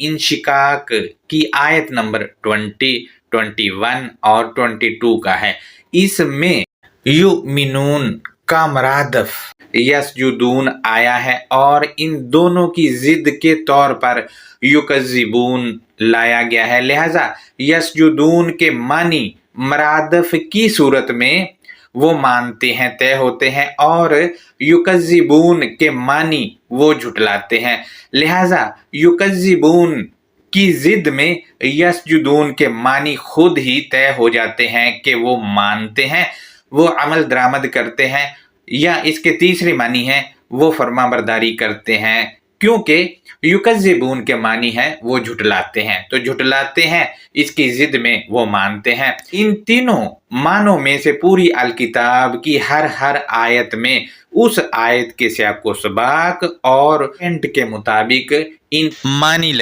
इंशिकाक की आयत नंबर 20, 21 और 22 का है। इसमें युमिनून का मरादफ यसजुदून आया है और इन दोनों की जिद के तौर पर युकज़िबून लाया गया है। लिहाजा यसजुदून के मानी मरादफ की सूरत में वो मानते हैं, तय होते हैं, और युकज़िबून के मानी वो झुटलाते हैं। लिहाजा युकज़िबून की जिद में यसजुदून के मानी खुद ही तय हो जाते हैं कि वो मानते हैं, वो अमल दरामद करते हैं, या इसके तीसरे मानी है वो फरमाबरदारी करते हैं, क्योंकि युकज़िबून के मानी है वो झुटलाते हैं। तो झुटलाते हैं, इसकी जिद में वो मानते हैं। इन तीनों मानों में से पूरी अल किताब की हर आयत में उस आयत के सियाक़ो सबाक़ और एंड के मुताबिक इन मानी